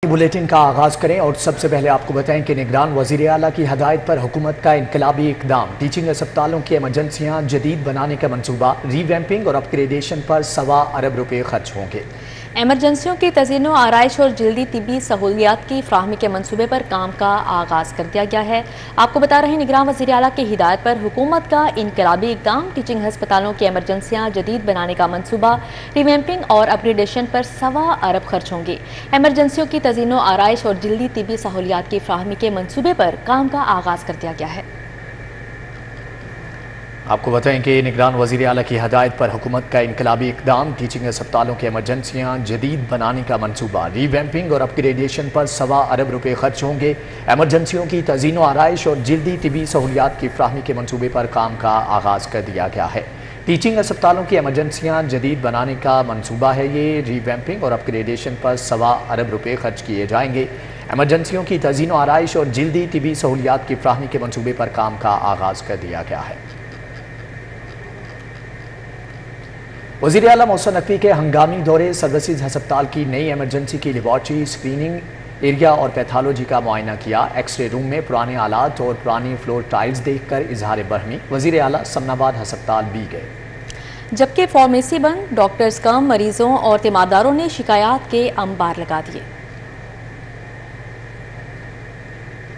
Bulletin का आगाज करें और सबसे पहले आपको बताएं कि निगरान वजीर आला की हदायत पर हुकूमत का इनकलाबी इकदाम। टीचिंग अस्पतालों की एमरजेंसियां जदीद बनाने का मंसूबा, रीवैम्पिंग और अपग्रेडेशन पर ₹1.25 अरब खर्च होंगे। एमरजेंसियों की तज़ीनो आराइश और जल्दी तिबी सहूलियात की फ्राहमी के मंसूबे पर काम का आगाज़ कर दिया गया है। आपको बता रहे हैं निगरान वज़ीर आला की हिदायत पर हुकूमत का इनकलाबी इक़दाम। टीचिंग अस्पतालों की एमरजेंसियाँ जदीद बनाने का मंसूबा, रिवैम्पिंग और अपग्रेडेशन पर ₹1.25 अरब खर्च होंगे। एमरजेंसियों की तज़ीनो आराइश और जल्दी तिबी सहूलियात की फ्राहमी के मंसूबे पर काम का आगाज़ कर दिया गया है। आपको बताएं कि निगरान वज़ीर आला की हदायत पर हुकूमत का इनकलाबी इक़दाम। टीचिंग अस्पतालों की एमरजेंसियाँ जदीद बनाने का मंसूबा, रीवैम्पिंग और अपग्रेडेशन पर ₹1.25 अरब खर्च होंगे। एमरजेंसियों की तज़ीनो आराइश और जल्दी तिबी सहूलियात की फ्राहमी के मंसूबे पर काम का आगाज़ कर दिया गया है। टीचिंग अस्पतालों की एमरजेंसियाँ जदीद बनाने का मंसूबा है ये। रीवैम्पिंग और अपग्रेडेशन पर ₹1.25 अरब खर्च किए जाएंगे। एमरजेंसियों की तज़ीनो आराइश और जल्दी तिबी सहूलियात की फ्राहमी के मंसूबे पर काम का आगाज़ कर दिया गया है। वज़ीर आला मोहसिन नकवी के हंगामी दौरे सर्विसेज अस्पताल की नई एमरजेंसी की लेबॉर्ट्री, स्क्रीनिंग एरिया और पैथोलॉजी का मुआयना किया। एक्सरे रूम में पुराने आलात और पुरानी फ्लोर टाइल्स देखकर इजहार बरहमी। वज़ीर आला समनाबाद अस्पताल भी गए। जबकि फार्मेसी बंद, डॉक्टर्स कम, मरीजों और तीमारदारों ने शिकायत के अंबार लगा दिए।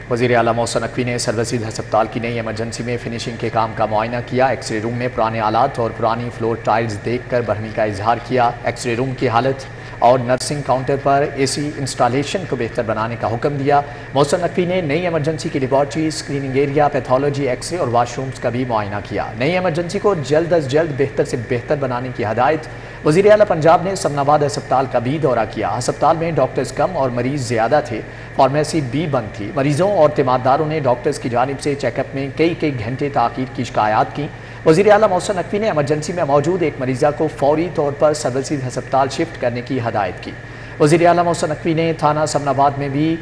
वज़ीर आला मोहसिन नकवी ने सर्विसेज अस्पताल की नई एमरजेंसी में फिनिशिंग के काम का मुआयना किया। एक्सरे रूम में पुराने आलात और पुरानी फ्लोर टाइल्स देखकर बरहमी का इजहार किया। एक्सरे रूम की हालत और नर्सिंग काउंटर पर एसी इंस्टॉलेशन को बेहतर बनाने का हुक्म दिया। मोहसिन नकवी ने नई एमरजेंसी की laboratory, screening area, pathology, x-ray और वाशरूम्स का भी मुआयना किया। नई एमरजेंसी को जल्द अज जल्द बेहतर से बेहतर बनाने की हदायत। वज़ीर आला पंजाब ने समनाबाद अस्पताल का भी दौरा किया। अस्पताल में डॉक्टर्स कम और मरीज ज़्यादा थे। फार्मेसी भी बंद थी। मरीजों और तीमारदारों ने डॉक्टर्स की जानिब से चेकअप में कई घंटे ताख़ीर की शिकायत की। वज़ीर आला मोहसिन नकवी ने एमरजेंसी में मौजूद एक मरीज़ा को फौरी तौर पर सर्विसेज अस्पताल शिफ्ट करने की हदायत की। वज़ीर आला मोहसिन नकवी ने थाना समनाबाद में भी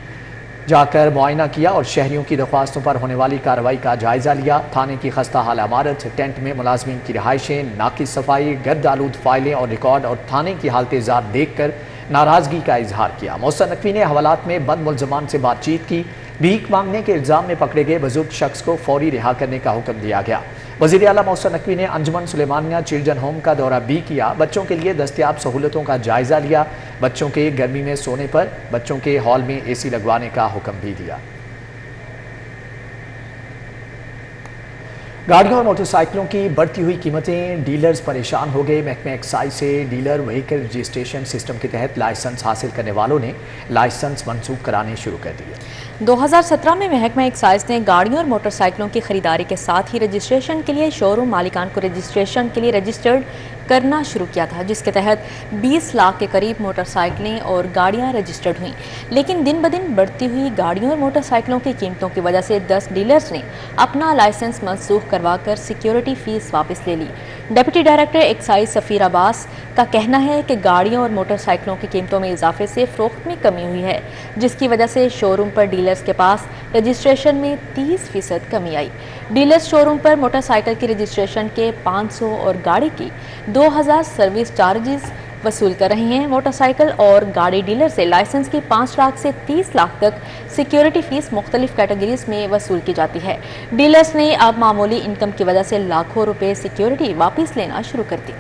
जाकर मुआयना किया और शहरियों की दरख्वास्तों पर होने वाली कार्रवाई का जायज़ा लिया। थाने की खस्ता हाल इमारत, टेंट में मुलाजमीन की रिहाइशें, नाकिस सफाई, गर्द आलूद फाइलें और रिकॉर्ड और थाने की हालत ज़ात देख कर नाराज़गी का इजहार किया। मोहसिन नकवी ने हवालात में बंद मुलजमान से बातचीत की। भीख मांगने के इल्ज़ाम में पकड़े गए बुजुर्ग शख्स को फौरी रिहा करने का हुक्म दिया गया। वज़ीर आला मोहसिन नकवी ने अंजुमन सुलेमानिया चिल्ड्रन होम का दौरा भी किया। बच्चों के लिए दस्तयाब सहूलतों का जायज़ा लिया। बच्चों के गर्मी में सोने पर बच्चों के हॉल में एसी लगवाने का हुक्म भी दिया। गाड़ियों और मोटरसाइकिलों की बढ़ती हुई कीमतें, डीलर्स परेशान हो गए। महकमे एक्साइज से डीलर व्हीकल रजिस्ट्रेशन सिस्टम के तहत लाइसेंस हासिल करने वालों ने लाइसेंस मनसूख कराने शुरू कर दिए। 2017 में महकमा एक्साइज ने गाड़ियों और मोटरसाइकिलों की खरीदारी के साथ ही रजिस्ट्रेशन के लिए शोरूम मालिकान को रजिस्ट्रेशन के लिए रजिस्टर्ड करना शुरू किया था, जिसके तहत 20 लाख के करीब मोटरसाइकिलें और गाड़ियां रजिस्टर्ड हुईं। लेकिन दिन ब दिन बढ़ती हुई गाड़ियों और मोटरसाइकिलों की कीमतों की वजह से 10 डीलर्स ने अपना लाइसेंस मनसूख करवाकर सिक्योरिटी फीस वापस ले ली। डिप्टी डायरेक्टर एक्साइज सफ़ीर अब्बास का कहना है कि गाड़ियों और मोटरसाइकिलों की कीमतों में इजाफे से फ़रोख्त में कमी हुई है, जिसकी वजह से शोरूम पर डीलर्स के पास रजिस्ट्रेशन में 30% कमी आई। डीलर्स शोरूम पर मोटरसाइकिल की रजिस्ट्रेशन के 500 और गाड़ी की 2000 सर्विस चार्जेस वसूल कर रहे हैं। मोटरसाइकिल और गाड़ी डीलर से लाइसेंस की 5 लाख से 30 लाख तक सिक्योरिटी फीस मुख्तलिफ कैटेगरीज में वसूल की जाती है। डीलर्स ने अब मामूली इनकम की वजह से लाखों रुपए सिक्योरिटी वापस लेना शुरू कर दी।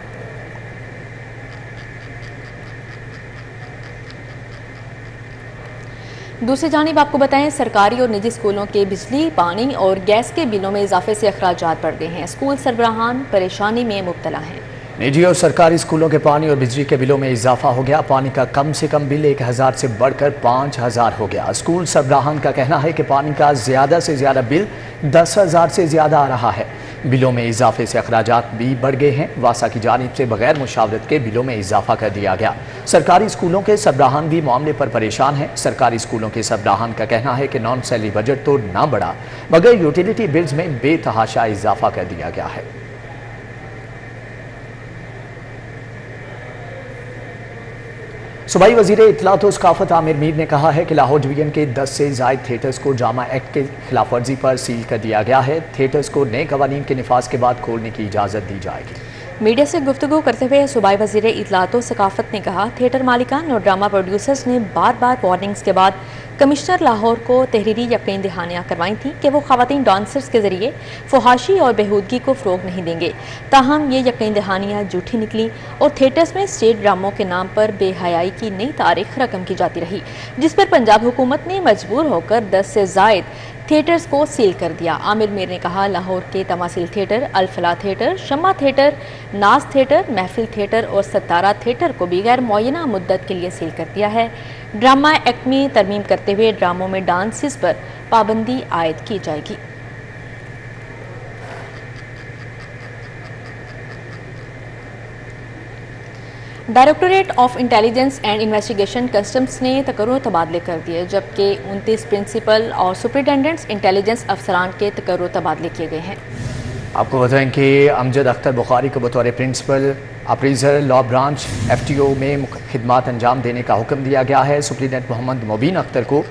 दूसरी जानिब आपको बताएं, सरकारी और निजी स्कूलों के बिजली, पानी और गैस के बिलों में इजाफे से अखराजात बढ़ गए हैं। स्कूल सरबराहान परेशानी में मुब्तला हैं। निजी और सरकारी स्कूलों के पानी और बिजली के बिलों में इजाफा हो गया। पानी का कम से कम बिल 1000 से बढ़कर 5000 हो गया। स्कूल सरबराहान का कहना है कि पानी का ज़्यादा से ज़्यादा बिल 10,000 से ज़्यादा आ रहा है। बिलों में इजाफे से अखराजात भी बढ़ गए हैं। वासा की जानिब से बगैर मुशावरत के बिलों में इजाफा कर दिया गया। सरकारी स्कूलों के सरबराहान भी मामले पर परेशान हैं। सरकारी स्कूलों के सरबराहान का कहना है कि नॉन सैलरी बजट तो ना बढ़ा, मगर यूटिलिटी बिल्स में बेतहाशा इजाफा कर दिया गया है। सूबाई वज़ीर इत्तलात और सकाफ़त आमिर मीर ने कहा है कि लाहौर डिवीजन के 10 से ज़ायद थिएटर्स को जामा एक्ट के खिलाफ वर्जी पर सील कर दिया गया है। थिएटर्स को नए कवानीन के निफाज के बाद खोलने की इजाज़त दी जाएगी। मीडिया से गुफ्तगू करते हुए सूबाई वज़ीर इत्तलात व सकाफत ने कहा, थिएटर मालिकान और ड्रामा प्रोड्यूसर्स ने बार बार वार्निंग्स के बाद कमिश्नर लाहौर को तहरीरी यकीन दहानियाँ करवाई थी कि वो ख़वातीन डांसर्स के ज़रिए फहाशी और बेहूदगी को फ़रोग़ नहीं देंगे। ताहम ये यकीन दहानियाँ झूठी निकली और थिएटर्स में स्टेज ड्रामों के नाम पर बेहयाई की नई तारीख रकम की जाती रही, जिस पर पंजाब हुकूमत ने मजबूर होकर 10 से ज़ायद थिएटर्स को सील कर दिया। आमिर मीर ने कहा, लाहौर के तमासिल थिएटर, अल-फलाह थिएटर, शम्मा थिएटर, नाज थिएटर, महफिल थिएटर और सतारा थिएटर को भी गैर मुअय्यना मुद्दत के लिए सील कर दिया है। ड्रामा एक्ट में तरमीम करते हुए ड्रामों में डांसेस पर पाबंदी आयद की जाएगी। Directorate of intelligence and investigation customs ने तकर्रुर तबादले कर दिए, जबकि 29 प्रिंसिपल और सुपरिटेंडेंट्स इंटेलिजेंस अफसरान के तकर्रुर तबादले किए गए हैं। आपको बताएं कि अमजद अख्तर बुखारी को बतौर प्रिंसिपल अप्रीजर लॉ ब्रांच FTO में खिदमात अंजाम देने का हुक्म दिया गया है। सुप्रीडेंट मोहम्मद मुबीन अख्तर को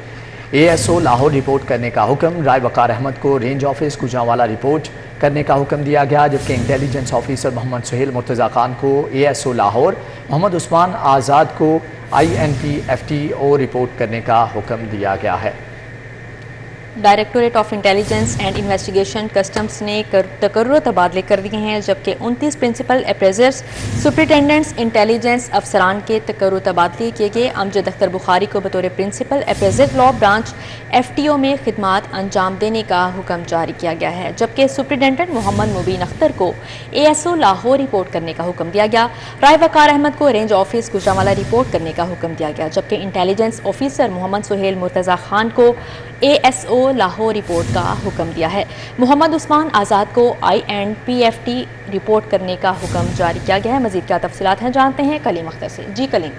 ASO लाहौर रिपोर्ट करने का हुक्म, राय वकार अहमद को रेंज ऑफिस गुजरांवाला रिपोर्ट करने का हुक्म दिया गया, जबकि इंटेलिजेंस ऑफिसर मोहम्मद सुहेल मुर्तज़ा खान को ASO लाहौर, मोहम्मद उस्मान आज़ाद को INP FTO रिपोर्ट करने का हुक्म दिया गया है। Directorate of intelligence and investigation customs ने तकर्रुर तबादले कर दिए हैं, जबकि 29 प्रिंसिपल अप्रेजर्स सुपरिटेंडेंट्स इंटेलिजेंस अफसरान के तकर्रुर तबादले किए गए। अमजद अख्तर बुखारी को बतौर principal appraiser law branch FTO में खिदमात अंजाम देने का हुक्म जारी किया गया है, जबकि सुपरिटेंडेंट मोहम्मद मुबीन अख्तर को ASO लाहौर रिपोर्ट करने का हुक्म दिया गया। राय वकार अहमद को रेंज ऑफिस गुजरांवाला रिपोर्ट करने का हुक्म दिया गया, जबकि इंटेलिजेंस ऑफिसर मोहम्मद सुहेल मुर्तज़ा खान को ASO लाहौर रिपोर्ट का हुक्म दिया है। मोहम्मद उस्मान आज़ाद को INP FT रिपोर्ट करने का हुक्म जारी किया गया है। मज़ीद क्या तफसीलात हैं, जानते हैं कलीम अख्तर से। जी कलीम।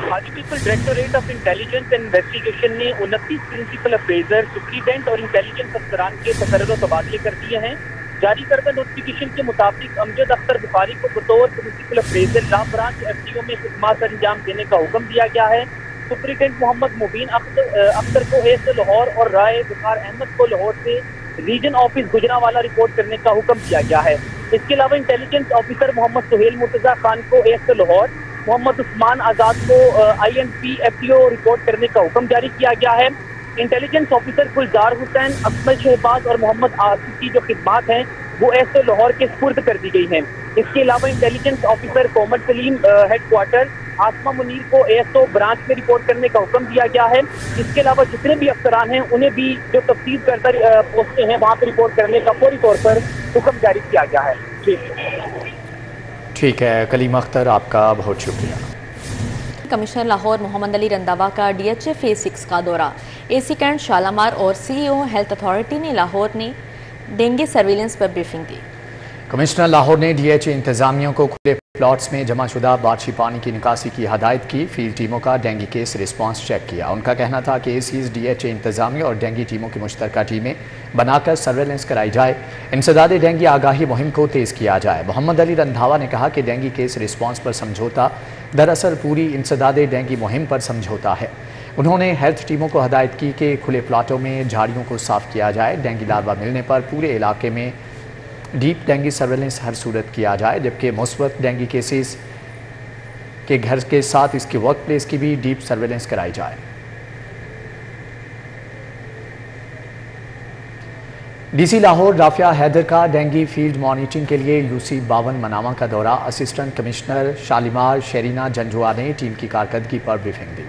हाजी बिल्कुल, directorate of intelligence and investigation ने 29 प्रिंसिपल अप्रेजर, सुप्रीडेंट और इंटेलिजेंस अफसरान के तकर्रुर तबादले कर दिए हैं। जारी करदा नोटिफिकेशन के मुताबिक अमजद अख्तर बुखारी को बतौर principal appraiser law branch FTO में खिदमात अंजाम देने का हुक्म दिया गया है। सुप्रीडेंट मोहम्मद मुबीन अख्तर को ASO लाहौर और राय वकार अहमद को लाहौर से रीजन ऑफिस गुजरांवाला रिपोर्ट करने का हुक्म दिया गया है। इसके अलावा इंटेलिजेंस ऑफिसर मोहम्मद सुहेल मुर्तज़ा खान को ASO लाहौर, मोहम्मद उस्मान आज़ाद को INP FTO रिपोर्ट करने का हुक्म जारी किया गया है। इंटेलिजेंस ऑफिसर गुलजार हुसैन, अकमल शहबाज और मोहम्मद आसिफ की जो खिदमात हैं वो ASO लाहौर के स्पुर्द कर दी गई हैं। इसके अलावा इंटेलिजेंस ऑफिसर कोमर सलीम हेडक्वार्टर, आसमा मुनीर को ASO ब्रांच में रिपोर्ट करने का हुक्म दिया गया है। इसके अलावा जितने भी अफसरान हैं उन्हें भी जो तफ्तीश करता पोस्टें हैं वहाँ पर रिपोर्ट करने का फौरी तौर पर हुक्म जारी किया गया है। ठीक है कलीम अख्तर, आपका बहुत शुक्रिया। कमिश्नर लाहौर मोहम्मद अली रंधावा का DHA फेज 6 का दौरा। AC कैंट शालामार और CEO हेल्थ अथॉरिटी ने लाहौर ने डेंगू सर्विलेंस पर ब्रीफिंग दी। कमिश्नर लाहौर ने DHA इंतजामियों को खुले प्लॉट्स में जमाशुदा बारिशी पानी की निकासी की हदायत की। फील्ड टीमों का डेंगू केस रिस्पांस चेक किया। उनका कहना था कि ACs DHA इंतजामिया और डेंगू टीमों की मुश्तरका टीमें बनाकर सर्वेलेंस कराई जाए, इंसदाद डेंगू आगाही मुहिम को तेज़ किया जाए। मोहम्मद अली रंधावा ने कहा कि डेंगू केस रिस्पांस पर समझौता दरअसल पूरी इंसदाद डेंगू मुहिम पर समझौता है। उन्होंने हेल्थ टीमों को हदायत की कि खुले प्लाटों में झाड़ियों को साफ किया जाए। डेंगू लार्वा मिलने पर पूरे इलाके में डीप डेंगू सर्वेलेंस हर सूरत किया जाए, जबकि मुस्बत डेंगू केसेस के घर के साथ इसकी वर्क प्लेस की भी डीप सर्वेलेंस कराई जाए। DC लाहौर राफिया हैदर का डेंगू फील्ड मॉनिटरिंग के लिए UC 52 मनावा का दौरा। असिस्टेंट कमिश्नर शालीमार शेरीना जंजुआ ने टीम की कारकर्दगी पर ब्रीफिंग दी।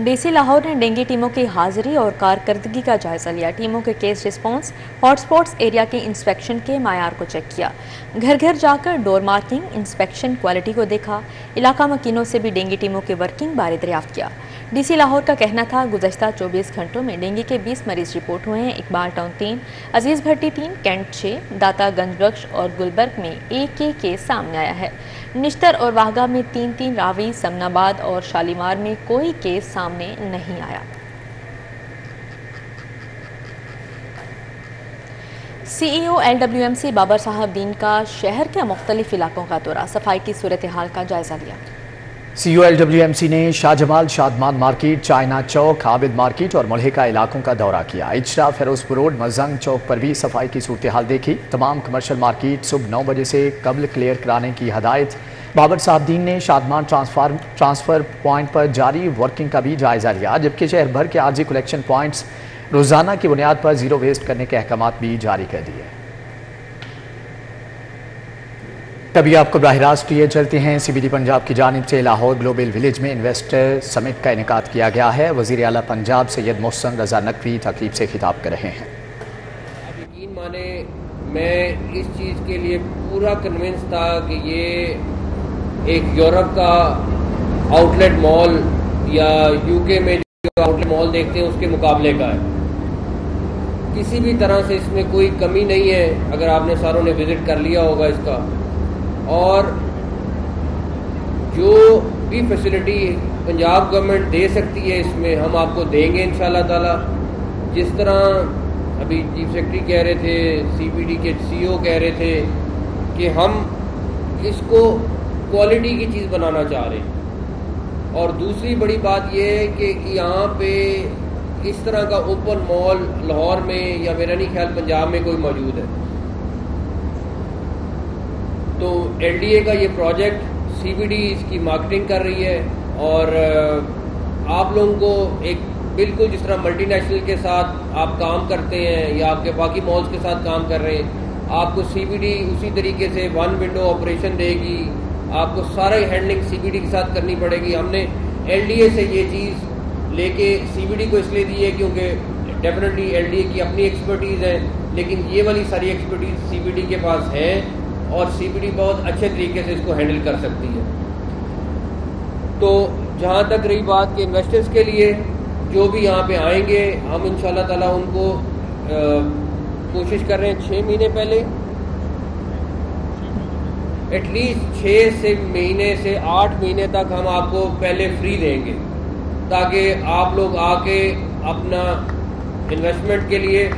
DC लाहौर ने डेंगू टीमों की हाजिरी और कारकर्दगी का जायजा लिया। टीमों के केस रिस्पांस, हॉटस्पॉट्स एरिया के इंस्पेक्शन के मायार को चेक किया। घर घर जाकर डोर मार्किंग, इंस्पेक्शन, क्वालिटी को देखा। इलाका मकीनों से भी डेंगू टीमों के वर्किंग बारे दरियाफ्त किया। DC लाहौर का कहना था गुज़श्ता 24 घंटों में डेंगू के 20 मरीज रिपोर्ट हुए हैं। इकबाल टाउन 3, अजीज़ भट्टी 3, कैंट 6, दाता गंजबख्श और गुलबर्ग में एक केस सामने आया है। निश्तर और वाहगा में 3-3, रावी, समनाबाद और शालीमार में कोई केस सामने नहीं आया। CEO LWMC बाबर साहब दीन का शहर के मुख्तलिफ इलाकों का दौरा, सफाई की सूरत हाल का जायजा लिया। COLWMC نے شاہ جمال شادمان مارکیٹ، چائنا چوک، عابد مارکیٹ اور ملحقہ علاقوں کا دورہ کیا۔ اجرا، فیروز پور روڈ، مزنگ چوک پر بھی صفائی کی صورتحال دیکھی۔ تمام کمرشل مارکیٹ صبح 9 بجے سے قبل کلیئر کرانے کی ہدایت۔ بابر صاحب دین نے شادمان ٹرانسفر پوائنٹ پر جاری ورکنگ کا بھی جائزہ لیا، جبکہ شہر بھر کے عارضی کلیکشن پوائنٹس روزانہ کی بنیاد پر زیرو ویسٹ کرنے کے احکامات بھی جاری کر دیے۔ کبھی آپ کو براہ راست لیے چلتے ہیں CBD پنجاب کی جانب سے لاہور گلوبل ولیج میں انویسٹر سمٹ کا انعقاد کیا گیا ہے۔ وزیر اعلیٰ پنجاب سید محسن رضا نقوی تقریب سے خطاب کر رہے ہیں۔ آپ یقین مانیں، میں اس چیز کے لیے پورا کنونس تھا کہ یہ ایک یورپ کا آؤٹ لیٹ مال یا UK میں جو آؤٹ لیٹ مال دیکھتے ہیں اس کے مقابلے کا ہے۔ کسی بھی طرح سے اس میں کوئی کمی نہیں ہے، اگر آپ نے ساروں نے وزٹ کر لیا ہوگا اس کا، اور جو بھی فیسلٹی پنجاب گورنمنٹ دے سکتی ہے اس میں ہم آپ کو دیں گے انشاءاللہ تعالی۔ جس طرح ابھی چیف سیکرٹری کہہ رہے تھے، CBD کے CO کہہ رہے تھے کہ ہم اس کو کوالٹی کی چیز بنانا چاہ رہے ہیں، اور دوسری بڑی بات یہ ہے کہ یہاں پہ اس طرح کا اوپن مال لاہور میں یا میرا نہیں خیال پنجاب میں کوئی موجود ہے۔ تو LDA کا یہ پروجیکٹ CBD اس کی مارکیٹنگ کر رہی ہے، اور آپ لوگوں کو ایک بالکل جس طرح ملٹی نیشنل کے ساتھ آپ کام کرتے ہیں یا آپ کے باقی مالز کے ساتھ کام کر رہے ہیں، آپ کو CBD اسی طریقے سے 1 ونڈو آپریشن دے گی، آپ کو سارا ہینڈلنگ CBD کے ساتھ کرنی پڑے گی۔ ہم نے LDA سے یہ چیز لے کے CBD کو اس لیے دی ہے کیونکہ ڈیفینیٹلی LDA کی اپنی ایکسپرٹیز ہے، لیکن یہ والی ساری ایکسپرٹیز CBD کے پاس ہے، اور CBD بہت اچھے طریقے سے اس کو ہینڈل کر سکتی ہے۔ تو جہاں تک رہی بات کہ انویسٹرز کے لیے جو بھی یہاں پہ آئیں گے، ہم انشاءاللہ تعالیٰ ان کو کوشش کر رہے ہیں 6 مہینے پہلے، ایٹ لیسٹ 6 مہینے سے 8 مہینے تک ہم آپ کو پہلے فری دیں گے، تاکہ آپ لوگ آ کے اپنا انویسٹمنٹ کے لیے،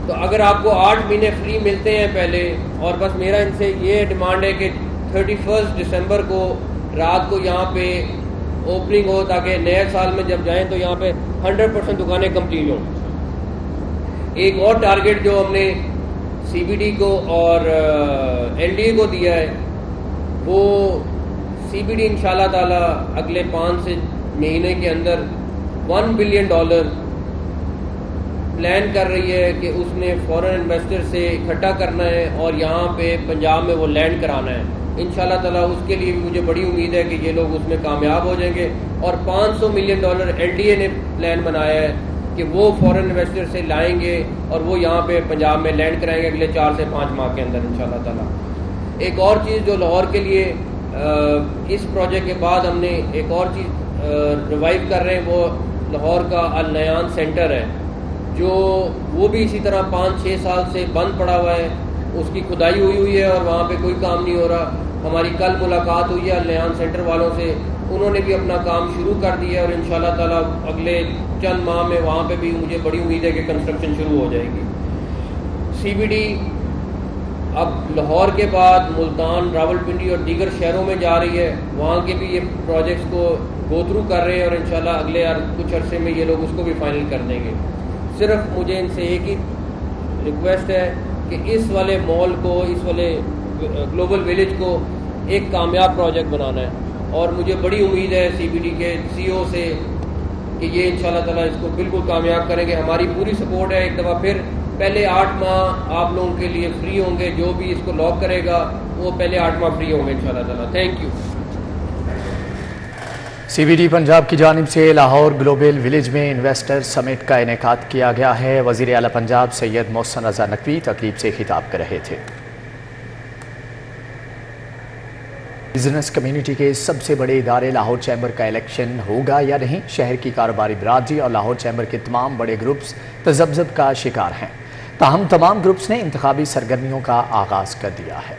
تو اگر آپ کو 8 مہینے فری ملتے ہیں پہلے، اور بس میرا ان سے یہ ڈیمانڈ ہے کہ 31 دسمبر کو رات کو یہاں پہ اوپننگ ہو، تاکہ نئے سال میں جب جائیں تو یہاں پہ 100% دکانیں کمپلیٹ ہوں۔ ایک اور ٹارگٹ جو ہم نے CBD کو اور LDA کو دیا ہے، وہ CBD انشاءاللہ تعالی اگلے 5 مہینے کے اندر $1 بلین پلان کر رہی ہے کہ اس نے فورن انویسٹر سے اکٹھا کرنا ہے اور یہاں پہ پنجاب میں وہ لینڈ کرانا ہے انشاءاللہ تعالیٰ۔ اس کے لیے بھی مجھے بڑی امید ہے کہ یہ لوگ اس میں کامیاب ہو جائیں گے، اور $500 ملین LDA نے پلان بنایا ہے کہ وہ فورن انویسٹر سے لائیں گے اور وہ یہاں پہ پنجاب میں لینڈ کرائیں گے اگلے 4 سے 5 ماہ کے اندر انشاءاللہ تعالیٰ۔ ایک اور چیز جو لاہور کے لیے اس پروجیکٹ کے بعد ہم نے ایک اور چیز ریوائیو کر رہے ہیں، وہ لاہور کا النیان سینٹر ہے، جو وہ بھی اسی طرح 5-6 سال سے بند پڑا ہوا ہے، اس کی کھدائی ہوئی ہے اور وہاں پہ کوئی کام نہیں ہو رہا۔ ہماری کل ملاقات ہوئی ہے النیان سینٹر والوں سے، انہوں نے بھی اپنا کام شروع کر دیا ہے، اور انشاءاللہ تعالیٰ اگلے چند ماہ میں وہاں پہ بھی مجھے بڑی امید ہے کہ کنسٹرکشن شروع ہو جائے گی۔ CBD اب لاہور کے بعد ملتان، راولپنڈی اور دیگر شہروں میں جا رہی ہے، وہاں کے بھی یہ پروجیکٹس کو گو تھرو کر رہے ہیں، اور انشاءاللہ اگلے کچھ عرصے میں یہ لوگ اس کو بھی فائنل کر دیں گے۔ صرف مجھے ان سے ایک ہی ریکویسٹ ہے کہ اس والے مال کو، اس والے گلوبل ولیج کو ایک کامیاب پروجیکٹ بنانا ہے، اور مجھے بڑی امید ہے CBD کے CO سے کہ یہ انشاءاللہ تعالیٰ اس کو بالکل کامیاب کریں گے۔ ہماری پوری سپورٹ ہے۔ ایک دفعہ پھر پہلے 8 ماہ آپ لوگوں کے لیے فری ہوں گے، جو بھی اس کو لاک کرے گا وہ پہلے 8 ماہ فری ہوں گے انشاءاللہ تعالیٰ۔ Thank you. CBD پنجاب کی جانب سے لاہور گلوبل ولیج میں انویسٹر سمٹ کا انعقاد کیا گیا ہے۔ وزیر اعلیٰ پنجاب سید محسن رضا نقوی تقریب سے خطاب کر رہے تھے۔ بزنس کمیونٹی کے سب سے بڑے ادارے لاہور چیمبر کا الیکشن ہوگا یا نہیں؟ شہر کی کاروباری برادری اور لاہور چیمبر کے تمام بڑے گروپس تذبذب کا شکار ہیں، تاہم تمام گروپس نے انتخابی سرگرمیوں کا آغاز کر دیا ہے۔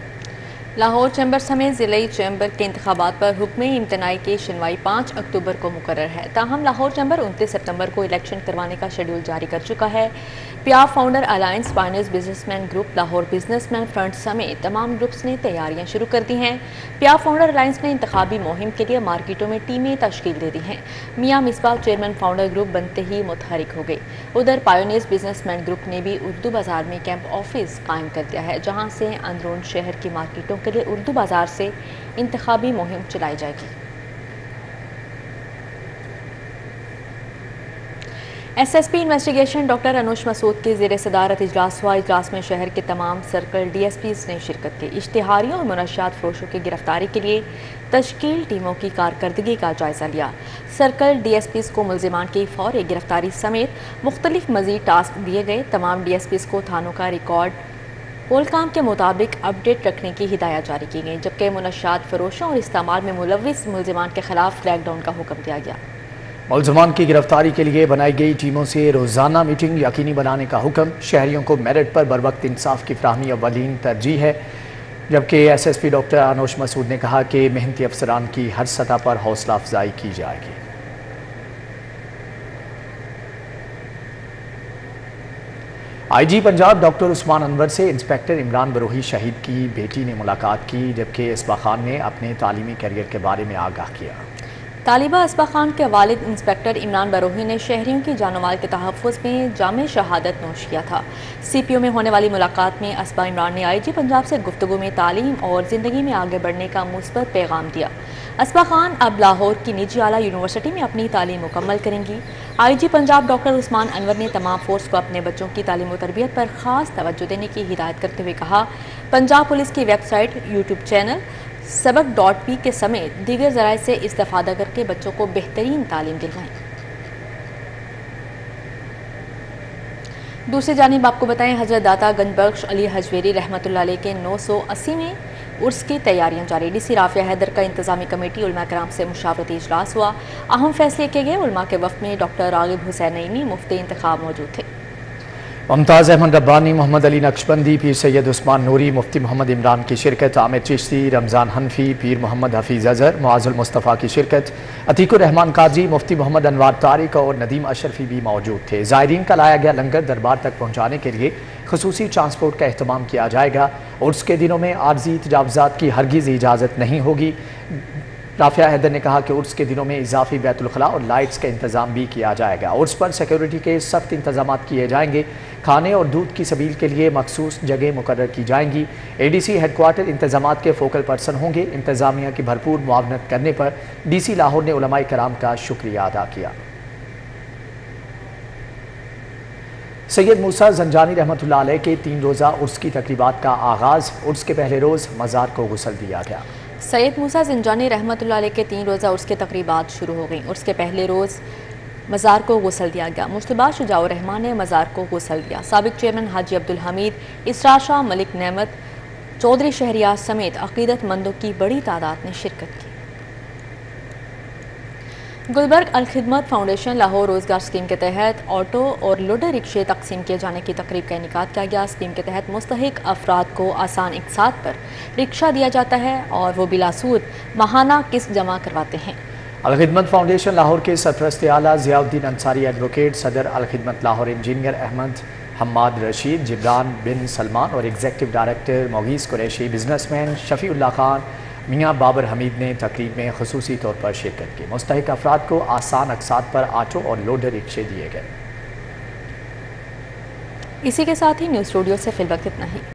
لاہور چیمبر سمیت ضلعی چیمبر کے انتخابات پر حکم امتناعی کی شنوائی 5 اکتوبر کو مقرر ہے، تاہم لاہور چیمبر 29 ستمبر کو الیکشن کروانے کا شیڈول جاری کر چکا ہے۔ پیا founder alliance pioneers business man group Lahore business man front سمیت تمام گروپس نے تیاریاں شروع کر دی ہیں۔ پیا فاؤنڈر الائنس نے انتخابی مہم کے لیے مارکیٹوں میں ٹیمیں تشکیل دے دی ہیں۔ میاں مصباح چیئرمین فاؤنڈر گروپ بنتے ہی متحرک ہو گئے۔ ادھر پائنیئرز بزنس مین گروپ نے بھی اردو بازار میں کیمپ آفس قائم کر دیا ہے، جہاں سے اندرون شہر کی مارکیٹوں کے لیے اردو بازار سے انتخابی مہم چلائی جائے گی۔ S S P investigation doctor Anoosh Masood کے زیر صدارت اجلاس ہوا۔ اجلاس میں شہر کے تمام سرکل ڈی ایس پیز نے شرکت کی۔ اشتہاریوں اور منشیات فروشوں کی گرفتاری کے لیے تشکیل ٹیموں کی کارکردگی کا جائزہ لیا۔ سرکل ڈی ایس پیز کو ملزمان کی فوری گرفتاری سمیت مختلف مزید ٹاسک دیے گئے۔ تمام ڈی ایس پیز کو تھانوں کا ریکارڈ پولکام کے مطابق اپ ڈیٹ رکھنے کی ہدایت جاری کی گئی، جبکہ منشیات فروشوں اور استعمال میں ملوث ملزمان کے خلاف کریک ڈاؤن کا حکم دیا گیا۔ ملزمان کی گرفتاری کے لیے بنائی گئی ٹیموں سے روزانہ میٹنگ یقینی بنانے کا حکم۔ شہریوں کو میرٹ پر بروقت انصاف کی فراہمی اولین ترجیح ہے، جبکہ S S P doctor Anoosh مسعود نے کہا کہ محنتی افسران کی ہر سطح پر حوصلہ افزائی کی جائے گی۔ آئی جی پنجاب ڈاکٹر عثمان انور سے انسپیکٹر عمران بروہی شہید کی بیٹی نے ملاقات کی، جبکہ اسبا خان نے اپنے تعلیمی کیریئر کے بارے میں آگاہ کیا۔ طالبہ اسبا خان کے والد انسپیکٹر عمران بروہی نے شہریوں کی جان و مال کے تحفظ میں جامع شہادت نوش کیا تھا۔ سی پی او میں ہونے والی ملاقات میں اسبا عمران نے آئی جی پنجاب سے گفتگو میں تعلیم اور زندگی میں آگے بڑھنے کا مثبت پیغام دیا۔ اسبا خان اب لاہور کی نجی اعلیٰ یونیورسٹی میں اپنی تعلیم مکمل کریں گی۔ آئی جی پنجاب ڈاکٹر عثمان انور نے تمام فورس کو اپنے بچوں کی تعلیم و تربیت پر خاص توجہ دینے کی ہدایت کرتے ہوئے کہا، پنجاب پولیس کی ویب سائٹ، یوٹیوب چینل سبق.پی کے سمیت دیگر ذرائع سے استفادہ کر کے بچوں کو بہترین تعلیم دلوائیں۔ دوسری جانب آپ کو بتائیں، حضرت داتا گنج بخش علی حجویری رحمۃ اللہ علیہ کے 980ویں عرس کی تیاریاں جاری۔ ڈی سی رافعہ حیدر کا انتظامی کمیٹی علماء کرام سے مشاورتی اجلاس ہوا۔ اہم فیصلے کیے گئے۔ علماء کے وفد میں ڈاکٹر راغب حسین نعیمی مفتی انتخاب موجود تھے۔ ممتاز احمد ربانی، محمد علی نقشبندی، پیر سید عثمان نوری، مفتی محمد عمران کی شرکت، عامر چشتی، رمضان حنفی، پیر محمد حفیظ اظہر، معاذ المصطفیٰ کی شرکت، عتیق الرحمان قاضی، مفتی محمد انوار طارق اور ندیم اشرفی بھی موجود تھے۔ زائرین کا لایا گیا لنگر دربار تک پہنچانے کے لیے خصوصی ٹرانسپورٹ کا اہتمام کیا جائے گا۔ عرس کے دنوں میں عارضی تجاوزات کی ہرگز اجازت نہیں ہوگی۔ رافعہ حیدر نے کہا کہ عرس کے دنوں میں اضافی بیت الخلاء اور لائٹس کا انتظام بھی کیا جائے گا۔ عرس پر سیکیورٹی کے سخت انتظامات کیے جائیں گے۔ کھانے اور دودھ کی سبیل کے لیے مخصوص جگہ مقرر کی جائیں گی۔ اے ڈی سی ہیڈ کوارٹر انتظامات کے فوکل پرسن ہوں گے۔ انتظامیہ کی بھرپور معاونت کرنے پر ڈی سی لاہور نے علماء کرام کا شکریہ ادا کیا۔ سید موسیٰ زنجانی رحمۃ اللہ علیہ کے 3 روزہ عرس کی تقریبات کا آغاز۔ عرس کے پہلے روز مزار کو غسل دیا گیا۔ سید موسیٰ زنجانی رحمۃ اللہ علیہ کے 3 روزہ عرس کی تقریبات شروع ہو گئیں۔ عرس کے پہلے روز مزار کو غسل دیا گیا۔ مجتبیٰ شجاع الرحمان نے مزار کو غسل دیا۔ سابق چیئرمین حاجی عبدالحمید، اسرار شاہ، ملک نعمت، چودھری شہریار سمیت عقیدت مندوں کی بڑی تعداد نے شرکت کی۔ گلبرگ الخدمت فاؤنڈیشن لاہور روزگار اسکیم کے تحت آٹو اور لوڈر رکشے تقسیم کیے جانے کی تقریب کا انعقاد کیا گیا۔ اسکیم کے تحت مستحق افراد کو آسان اقساط پر رکشہ دیا جاتا ہے اور وہ بلا سود ماہانہ قسط جمع کرواتے ہیں۔ الخدمت فاؤنڈیشن لاہور کے سرپرست اعلیٰ ضیاء الدین انصاری ایڈوکیٹ، صدر الخدمت لاہور انجینئر احمد حماد رشید، جبران بن سلمان اور executive director Mugheez Qureshi, businessman Shafi Ullah Khan, Mian Babar حمید نے تقریب میں خصوصی طور پر شرکت کی۔ مستحق افراد کو آسان اقساط پر آٹو اور لوڈر رکشے دیے گئے۔ اسی کے ساتھ ہی نیوز اسٹوڈیو سے فی الوقت اتنا ہی۔